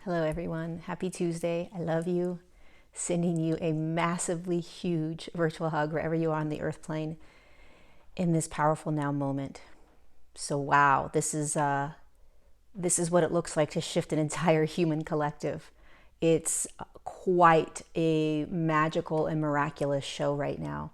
Hello, everyone. Happy Tuesday. I love you. Sending you a massively huge virtual hug wherever you are on the earth plane in this powerful now moment. So, wow, this is what it looks like to shift an entire human collective. It's quite a magical and miraculous show right now.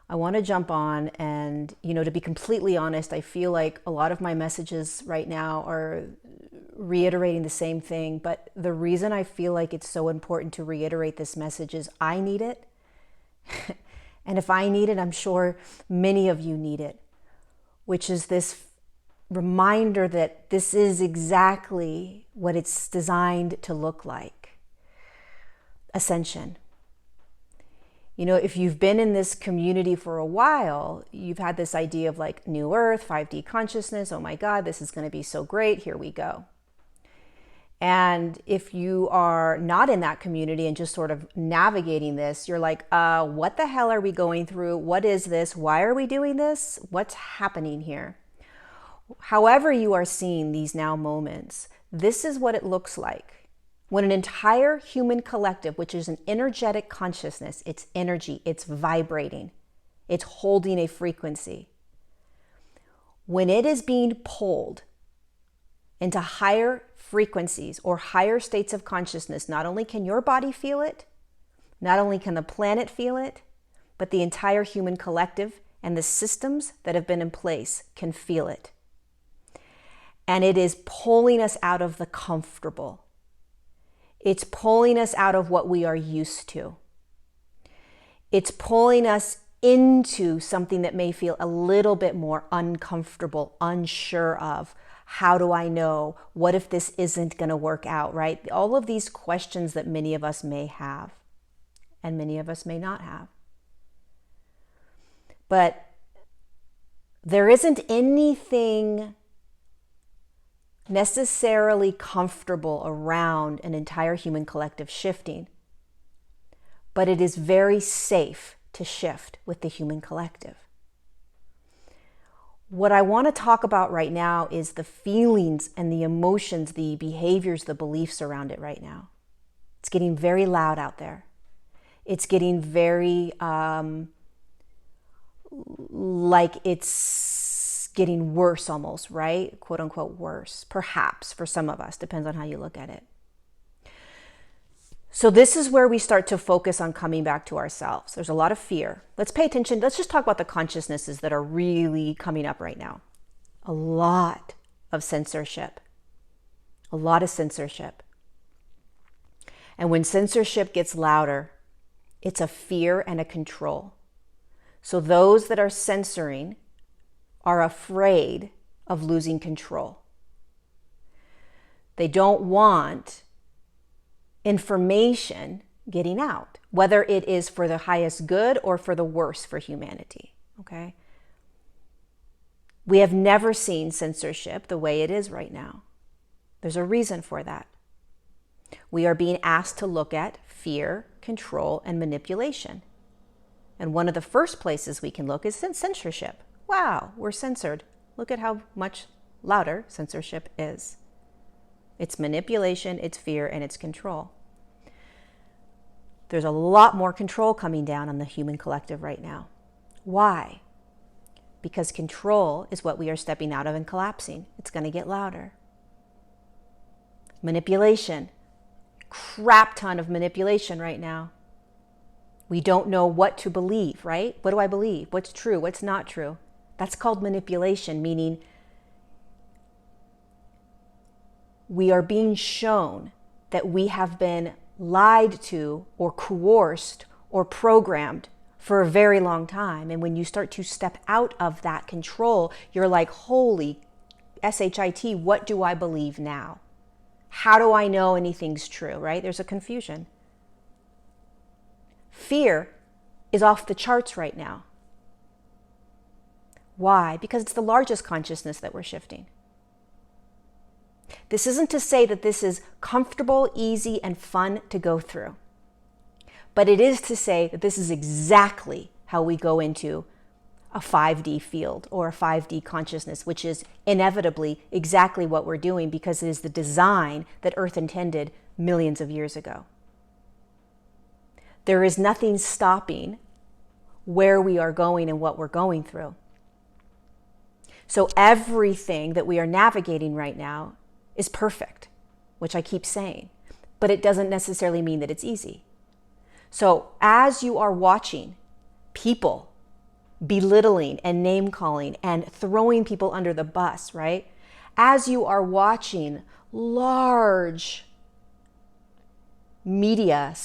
I want to jump on and, to be completely honest, I feel like a lot of my messages right now are reiterating the same thing. But the reason I feel like it's so important to reiterate this message is I need it. And if I need it, I'm sure many of you need it, which is this reminder that this is exactly what it's designed to look like. Ascension. If you've been in this community for a while, you've had this idea of like new earth, 5D consciousness. Oh my God, this is going to be so great. Here we go. And if you are not in that community and just sort of navigating this, you're like, what the hell are we going through? What is this? Why are we doing this? What's happening here? However you are seeing these now moments, this is what it looks like. When an entire human collective, which is an energetic consciousness, it's energy, it's vibrating, it's holding a frequency. When it is being pulled into higher frequencies or higher states of consciousness, not only can your body feel it, not only can the planet feel it, but the entire human collective and the systems that have been in place can feel it. And it is pulling us out of the comfortable. It's pulling us out of what we are used to. It's pulling us into something that may feel a little bit more uncomfortable, unsure of. How do I know? What if this isn't going to work out, right? All of these questions that many of us may have and many of us may not have. But there isn't anything necessarily comfortable around an entire human collective shifting, but it is very safe to shift with the human collective. What I want to talk about right now is the feelings and the emotions, the behaviors, the beliefs around it right now. It's getting very loud out there. It's getting very like it's getting worse almost, right? Quote unquote worse, perhaps for some of us, depends on how you look at it. So this is where we start to focus on coming back to ourselves. There's a lot of fear. Let's pay attention. Let's just talk about the consciousnesses that are really coming up right now. A lot of censorship. A lot of censorship. And when censorship gets louder, it's a fear and a control. So those that are censoring are afraid of losing control. They don't want information getting out, whether it is for the highest good or for the worst for humanity, okay? We have never seen censorship the way it is right now. There's a reason for that. We are being asked to look at fear, control, and manipulation. And one of the first places we can look is censorship. Wow, we're censored. Look at how much louder censorship is. It's manipulation, it's fear, and it's control. There's a lot more control coming down on the human collective right now. Why? Because control is what we are stepping out of and collapsing. It's going to get louder. Manipulation. Crap ton of manipulation right now. We don't know what to believe, right? What do I believe? What's true? What's not true? That's called manipulation, meaning we are being shown that we have been lied to or coerced or programmed for a very long time. And when you start to step out of that control, you're like, holy shit, what do I believe now? How do I know anything's true, right? There's a confusion. Fear is off the charts right now. Why? Because it's the largest consciousness that we're shifting. This isn't to say that this is comfortable, easy, and fun to go through. But it is to say that this is exactly how we go into a 5D field or a 5D consciousness, which is inevitably exactly what we're doing because it is the design that Earth intended millions of years ago. There is nothing stopping where we are going and what we're going through. So everything that we are navigating right now is perfect, which I keep saying, but it doesn't necessarily mean that it's easy. So as you are watching people belittling and name calling and throwing people under the bus, right? As you are watching large media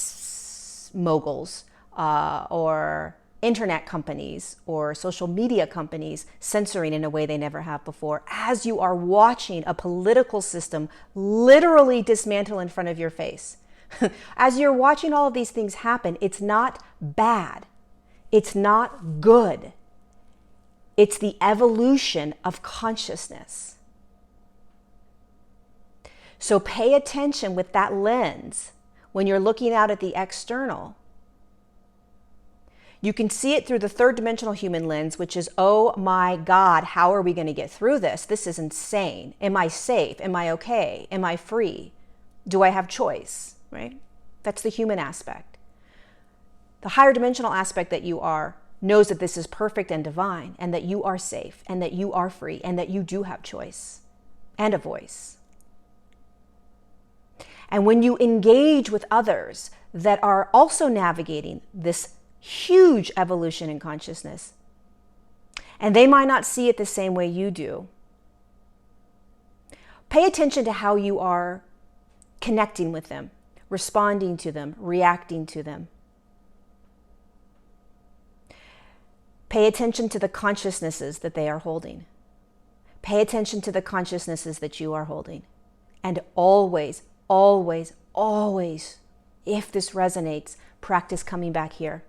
moguls or internet companies or social media companies censoring in a way they never have before, as you are watching a political system literally dismantle in front of your face, as you're watching all of these things happen, it's not bad. It's not good. It's the evolution of consciousness. So pay attention with that lens when you're looking out at the external. You can see it through the third dimensional human lens, which is, oh my God, how are we going to get through this? This is insane. Am I safe? Am I okay? Am I free? Do I have choice? Right? That's the human aspect. The higher dimensional aspect that you are knows that this is perfect and divine and that you are safe and that you are free and that you do have choice and a voice. And when you engage with others that are also navigating this huge evolution in consciousness, and they might not see it the same way you do, pay attention to how you are connecting with them, responding to them, reacting to them. Pay attention to the consciousnesses that they are holding. Pay attention to the consciousnesses that you are holding. And always, always, always, if this resonates, practice coming back here.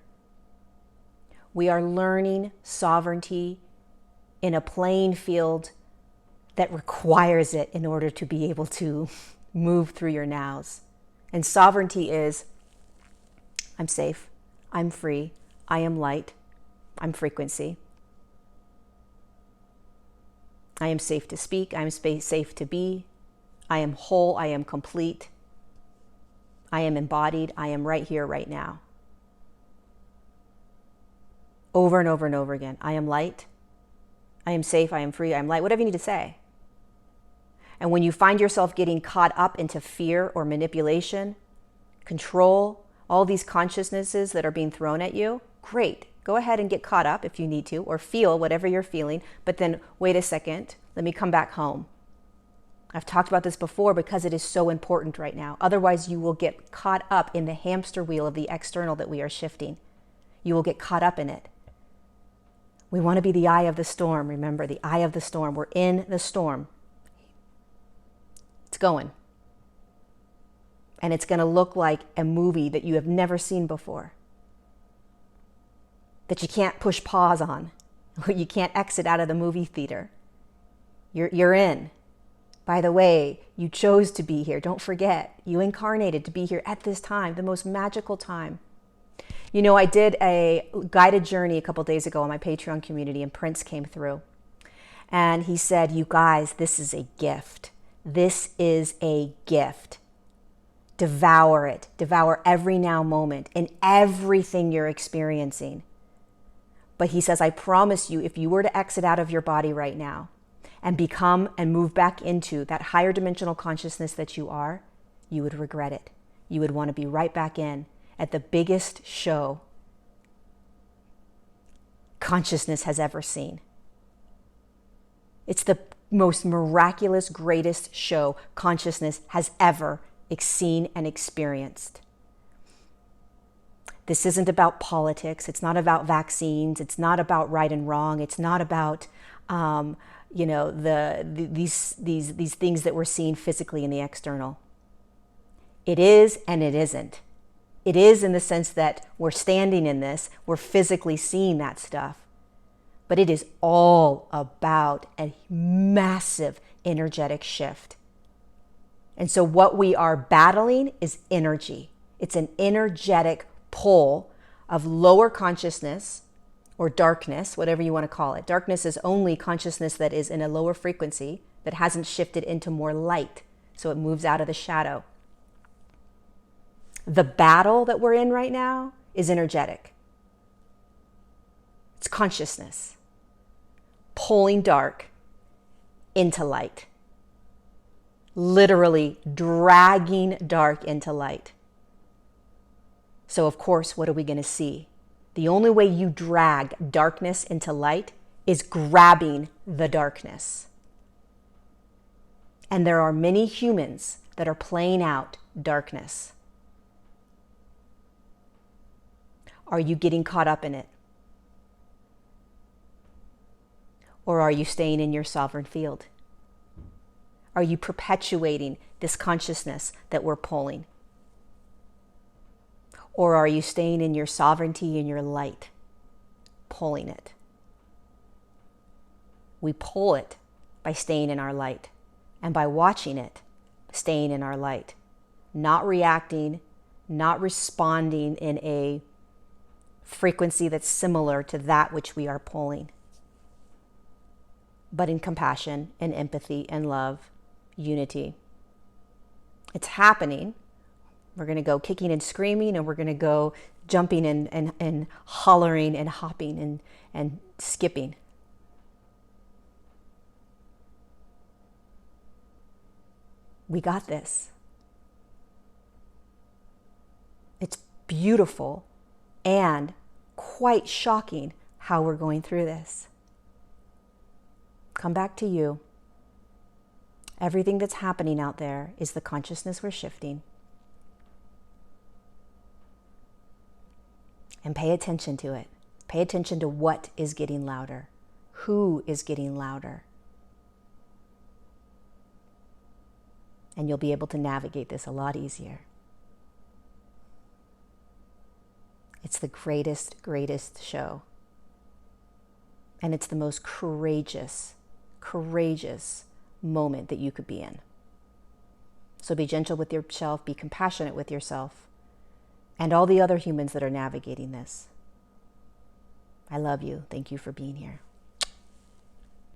We are learning sovereignty in a playing field that requires it in order to be able to move through your nows. And sovereignty is, I'm safe, I'm free, I am light, I'm frequency. I am safe to speak. I am safe to be. I am whole. I am complete. I am embodied. I am right here, right now. Over and over and over again. I am light. I am safe. I am free. I am light. Whatever you need to say. And when you find yourself getting caught up into fear or manipulation, control, all these consciousnesses that are being thrown at you, great. Go ahead and get caught up if you need to, or feel whatever you're feeling, but then wait a second, let me come back home. I've talked about this before because it is so important right now. Otherwise, you will get caught up in the hamster wheel of the external that we are shifting. You will get caught up in it. We want to be the eye of the storm. Remember, the eye of the storm. We're in the storm. It's going. And it's going to look like a movie that you have never seen before, that you can't push pause on. You can't exit out of the movie theater. You're in. By the way, you chose to be here. Don't forget, you incarnated to be here at this time, the most magical time. You know, I did a guided journey a couple days ago on my Patreon community, and Prince came through. And he said, you guys, this is a gift. This is a gift. Devour it. Devour every now moment and everything you're experiencing. But he says, I promise you, if you were to exit out of your body right now and become and move back into that higher dimensional consciousness that you are, you would regret it. You would want to be right back in at the biggest show consciousness has ever seen. It's the most miraculous, greatest show consciousness has ever seen and experienced. This isn't about politics. It's not about vaccines. It's not about right and wrong. It's not about, these things that we're seeing physically in the external. It is and it isn't. It is in the sense that we're standing in this, we're physically seeing that stuff. But it is all about a massive energetic shift. And so what we are battling is energy. It's an energetic pull of lower consciousness or darkness, whatever you want to call it. Darkness is only consciousness that is in a lower frequency, that hasn't shifted into more light, so it moves out of the shadow. The battle that we're in right now is energetic. It's consciousness pulling dark into light, literally dragging dark into light. So of course, what are we going to see? The only way you drag darkness into light is grabbing the darkness. And there are many humans that are playing out darkness. Are you getting caught up in it? Or are you staying in your sovereign field? Are you perpetuating this consciousness that we're pulling? Or are you staying in your sovereignty and your light, pulling it? We pull it by staying in our light, and by watching it, staying in our light, not reacting, not responding in a frequency that's similar to that which we are pulling, but in compassion and empathy and love, unity. It's happening. We're going to go kicking and screaming, and we're going to go jumping and hollering and hopping and skipping. We got this. It's beautiful and quite shocking how we're going through this. Come back to you. Everything that's happening out there is the consciousness we're shifting. And pay attention to it. Pay attention to what is getting louder. Who is getting louder. And you'll be able to navigate this a lot easier. It's the greatest, greatest show. And it's the most courageous moment that you could be in. So be gentle with yourself, be compassionate with yourself, and all the other humans that are navigating this. I love you. Thank you for being here.